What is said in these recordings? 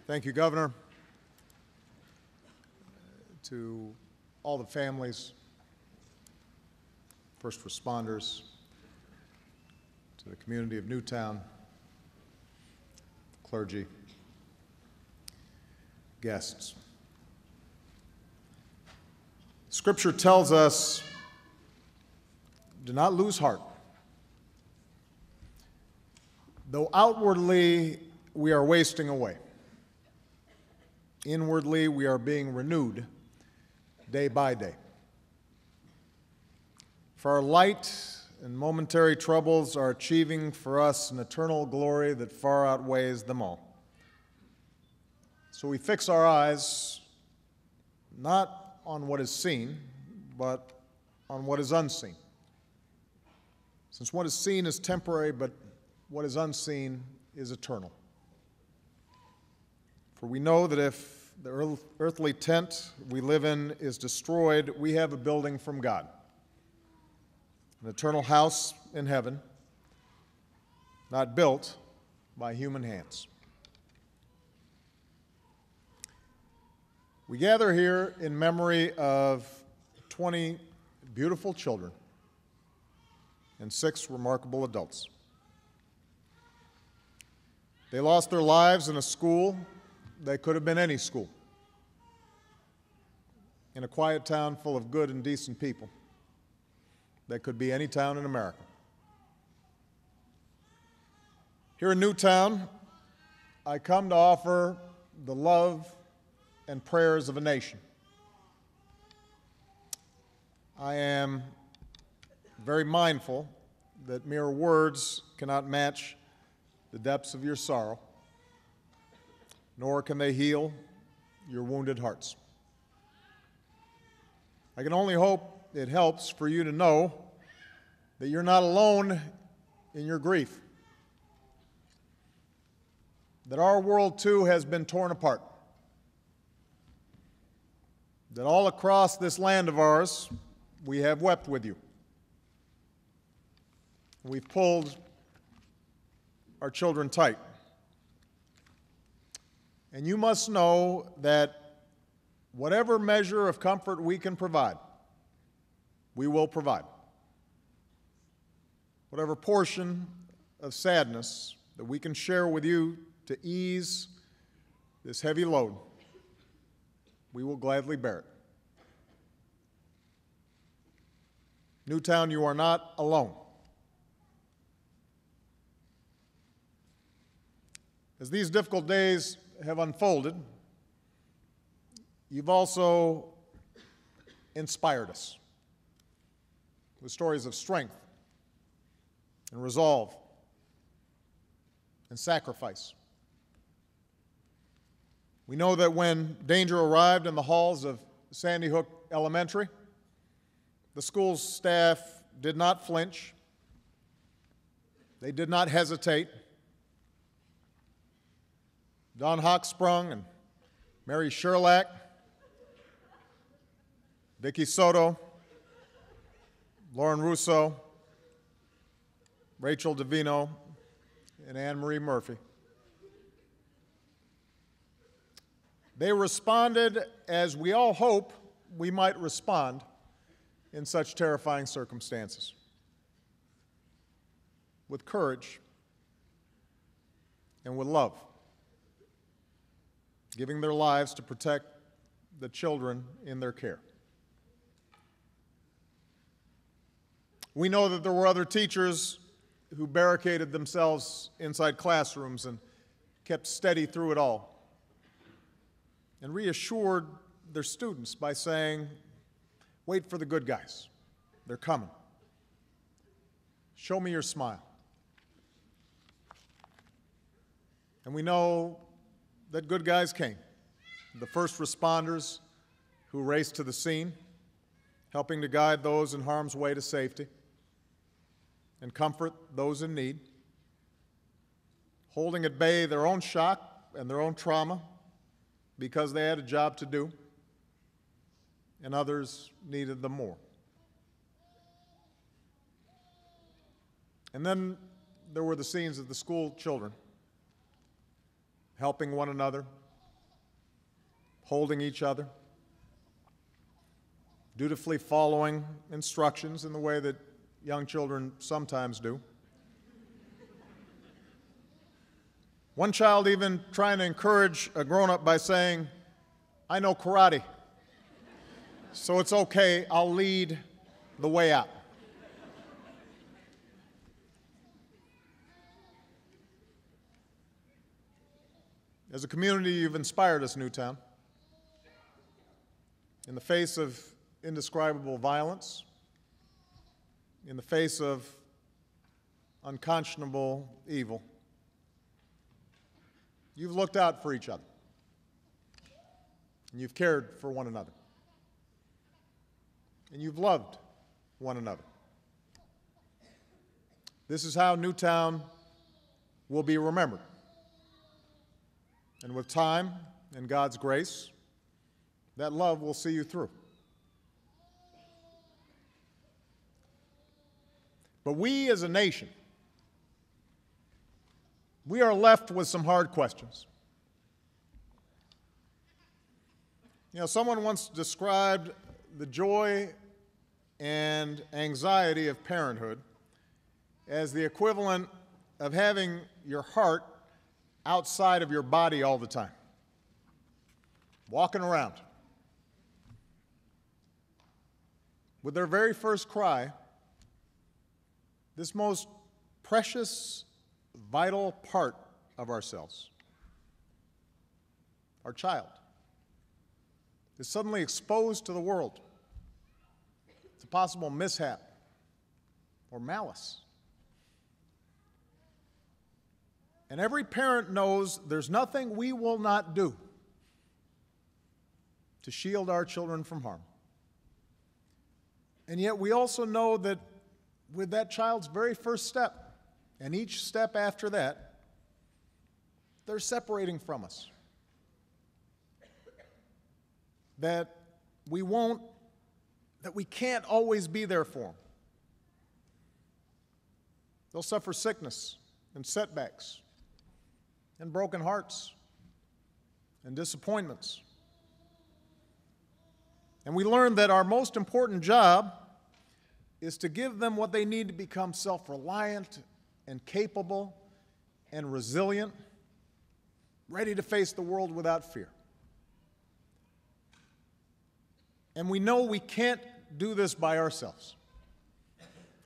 Thank you, Governor. To all the families, first responders, to the community of Newtown, clergy, guests. Scripture tells us, do not lose heart. Though outwardly we are wasting away, inwardly we are being renewed day by day. For our light and momentary troubles are achieving for us an eternal glory that far outweighs them all. So we fix our eyes not on what is seen, but on what is unseen. Since what is seen is temporary, but what is unseen is eternal. For we know that if the earthly tent we live in is destroyed, we have a building from God, an eternal house in heaven, not built by human hands. We gather here in memory of 20 beautiful children and 6 remarkable adults. They lost their lives in a school that could have been any school, in a quiet town full of good and decent people that could be any town in America. Here in Newtown, I come to offer the love and prayers of a nation. I am very mindful that mere words cannot match the depths of your sorrow, nor can they heal your wounded hearts. I can only hope it helps for you to know that you're not alone in your grief, that our world too has been torn apart, that all across this land of ours we have wept with you. We've pulled our children tight. And you must know that whatever measure of comfort we can provide, we will provide. Whatever portion of sadness that we can share with you to ease this heavy load, we will gladly bear it. Newtown, you are not alone. As these difficult days have unfolded, you've also inspired us with stories of strength and resolve and sacrifice. We know that when danger arrived in the halls of Sandy Hook Elementary, the school's staff did not flinch. They did not hesitate. Don Hochsprung and Mary Sherlack, Vicki Soto, Lauren Russo, Rachel Davino, and Anne Marie Murphy. They responded as we all hope we might respond in such terrifying circumstances, with courage and with love, giving their lives to protect the children in their care. We know that there were other teachers who barricaded themselves inside classrooms and kept steady through it all, and reassured their students by saying, "Wait for the good guys. They're coming. Show me your smile." And we know that good guys came. The first responders who raced to the scene, helping to guide those in harm's way to safety and comfort those in need, holding at bay their own shock and their own trauma because they had a job to do and others needed them more. And then there were the scenes of the school children helping one another, holding each other, dutifully following instructions in the way that young children sometimes do. One child even trying to encourage a grown-up by saying, "I know karate, so it's okay, I'll lead the way out." As a community, you've inspired us, Newtown. In the face of indescribable violence, in the face of unconscionable evil, you've looked out for each other, and you've cared for one another, and you've loved one another. This is how Newtown will be remembered. And with time and God's grace, that love will see you through. But we as a nation, we are left with some hard questions. You know, someone once described the joy and anxiety of parenthood as the equivalent of having your heart outside of your body all the time, walking around. With their very first cry, this most precious, vital part of ourselves, our child, is suddenly exposed to the world, to possible mishap or malice. And every parent knows there's nothing we will not do to shield our children from harm. And yet we also know that with that child's very first step, and each step after that, they're separating from us. That we can't always be there for them. They'll suffer sickness and setbacks and broken hearts and disappointments. And we learn that our most important job is to give them what they need to become self-reliant and capable and resilient, ready to face the world without fear. And we know we can't do this by ourselves.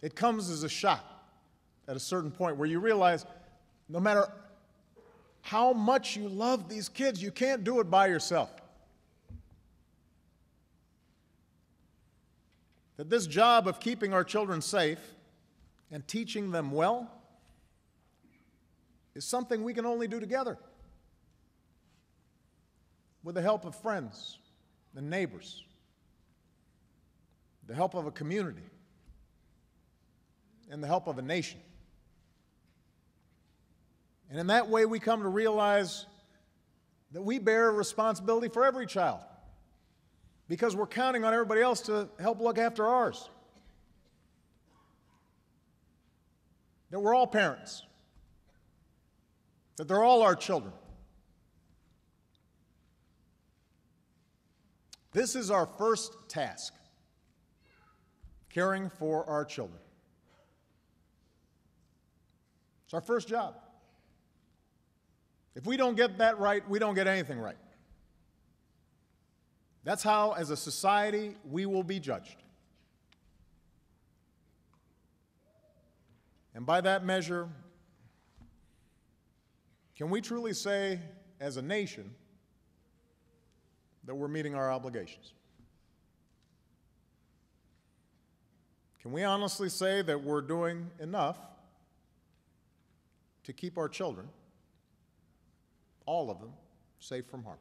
It comes as a shock at a certain point where you realize no matter how much you love these kids, you can't do it by yourself. That this job of keeping our children safe and teaching them well is something we can only do together with the help of friends and neighbors, the help of a community, and the help of a nation. And in that way, we come to realize that we bear a responsibility for every child because we're counting on everybody else to help look after ours. That we're all parents, that they're all our children. This is our first task, caring for our children. It's our first job. If we don't get that right, we don't get anything right. That's how, as a society, we will be judged. And by that measure, can we truly say, as a nation, that we're meeting our obligations? Can we honestly say that we're doing enough to keep our children, all of them, safe from harm?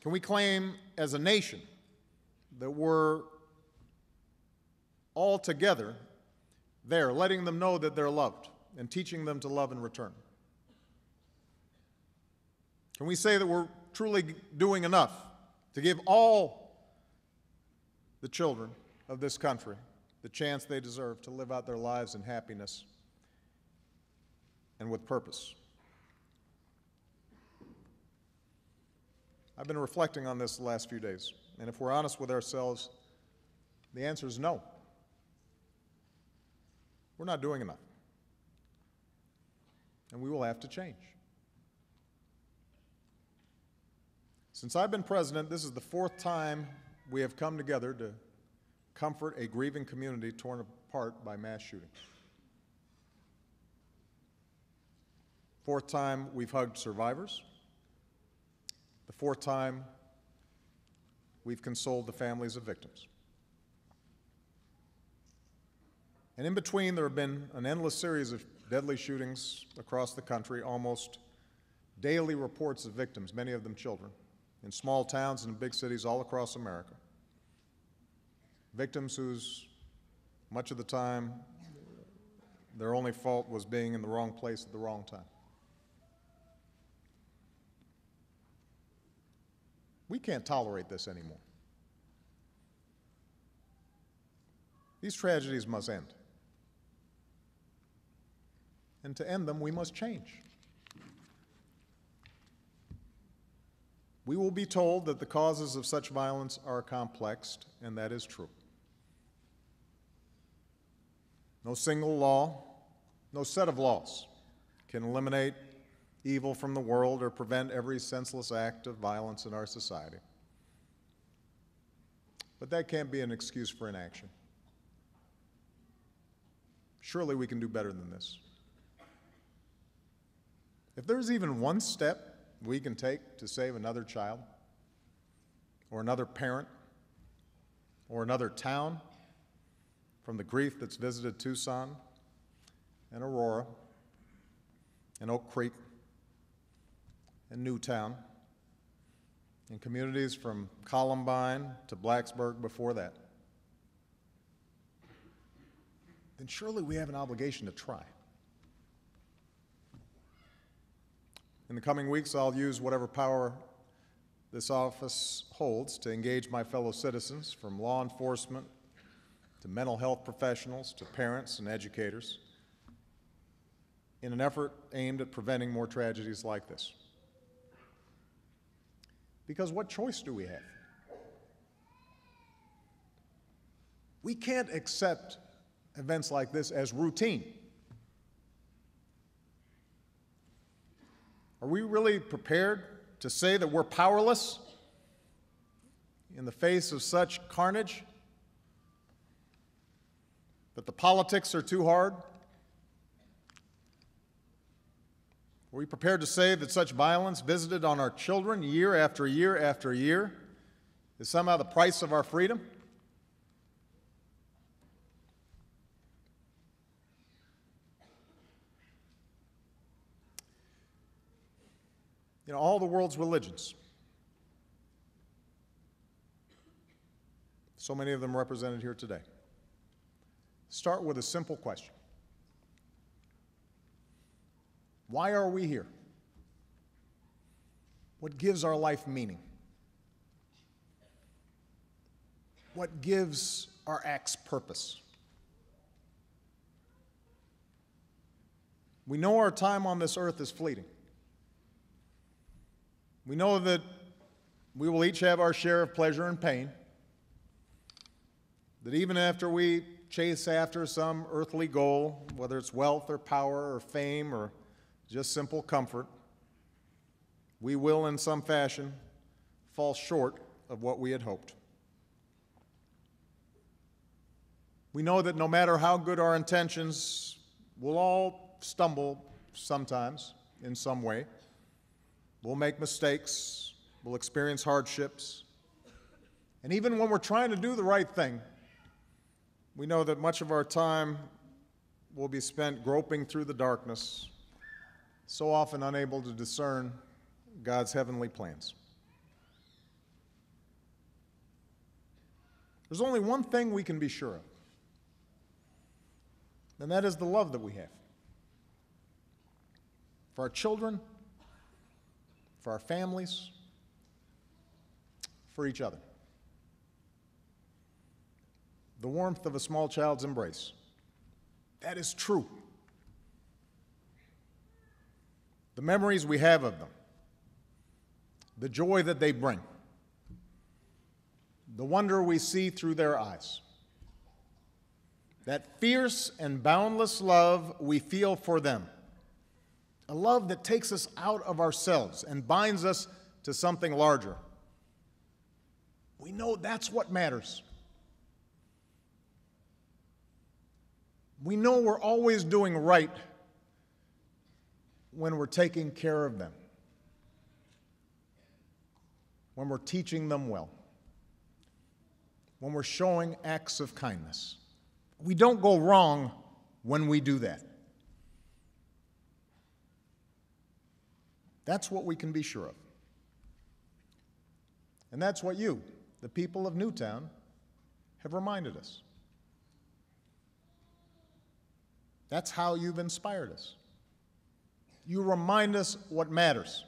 Can we claim as a nation that we're all together there, letting them know that they're loved and teaching them to love in return? Can we say that we're truly doing enough to give all the children of this country the chance they deserve to live out their lives in happiness and with purpose? I've been reflecting on this the last few days, and if we're honest with ourselves, the answer is no. We're not doing enough, and we will have to change. Since I've been president, this is the fourth time we have come together to comfort a grieving community torn apart by mass shooting. Fourth time we've hugged survivors. The fourth time we've consoled the families of victims. And in between, there have been an endless series of deadly shootings across the country, almost daily reports of victims, many of them children, in small towns and big cities all across America. Victims whose, much of the time, their only fault was being in the wrong place at the wrong time. We can't tolerate this anymore. These tragedies must end. And to end them, we must change. We will be told that the causes of such violence are complex, and that is true. No single law, no set of laws can eliminate evil from the world or prevent every senseless act of violence in our society. But that can't be an excuse for inaction. Surely we can do better than this. If there's even one step we can take to save another child, or another parent, or another town from the grief that's visited Tucson and Aurora and Oak Creek and Newtown, and communities from Columbine to Blacksburg before that, then surely we have an obligation to try. In the coming weeks, I'll use whatever power this office holds to engage my fellow citizens, from law enforcement to mental health professionals to parents and educators, in an effort aimed at preventing more tragedies like this. Because what choice do we have? We can't accept events like this as routine. Are we really prepared to say that we're powerless in the face of such carnage? That the politics are too hard? Are we prepared to say that such violence visited on our children year after year after year is somehow the price of our freedom? You know, all the world's religions, so many of them represented here today, start with a simple question. Why are we here? What gives our life meaning? What gives our acts purpose? We know our time on this earth is fleeting. We know that we will each have our share of pleasure and pain, that even after we chase after some earthly goal, whether it's wealth or power or fame or just simple comfort, we will in some fashion fall short of what we had hoped. We know that no matter how good our intentions, we'll all stumble sometimes in some way. We'll make mistakes, we'll experience hardships, and even when we're trying to do the right thing, we know that much of our time will be spent groping through the darkness, so often unable to discern God's heavenly plans. There's only one thing we can be sure of, and that is the love that we have for our children, for our families, for each other. The warmth of a small child's embrace. That is true. The memories we have of them, the joy that they bring, the wonder we see through their eyes, that fierce and boundless love we feel for them, a love that takes us out of ourselves and binds us to something larger. We know that's what matters. We know we're always doing right when we're taking care of them, when we're teaching them well, when we're showing acts of kindness. We don't go wrong when we do that. That's what we can be sure of. And that's what you, the people of Newtown, have reminded us. That's how you've inspired us. You remind us what matters.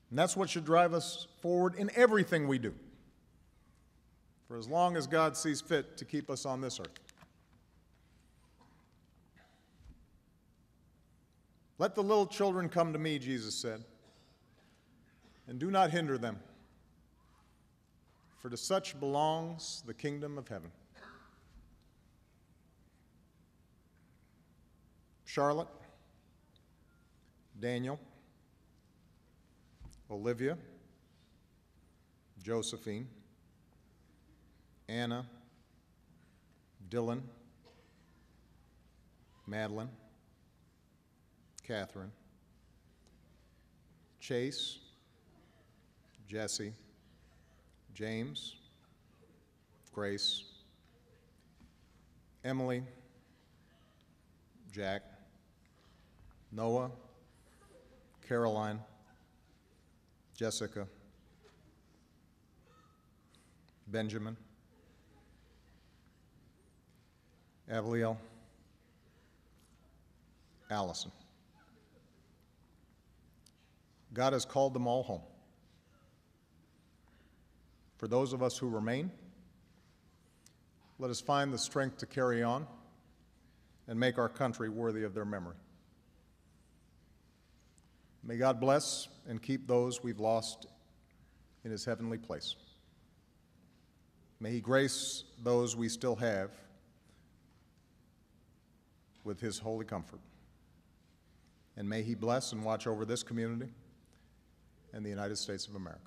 And that's what should drive us forward in everything we do, for as long as God sees fit to keep us on this earth. Let the little children come to me, Jesus said, and do not hinder them, for to such belongs the kingdom of heaven. Charlotte, Daniel, Olivia, Josephine, Anna, Dylan, Madeline, Catherine, Chase, Jesse, James, Grace, Emily, Jack, Noah, Caroline, Jessica, Benjamin, Avliel, Allison. God has called them all home. For those of us who remain, let us find the strength to carry on and make our country worthy of their memory. May God bless and keep those we've lost in his heavenly place. May he grace those we still have with his holy comfort. And may he bless and watch over this community and the United States of America.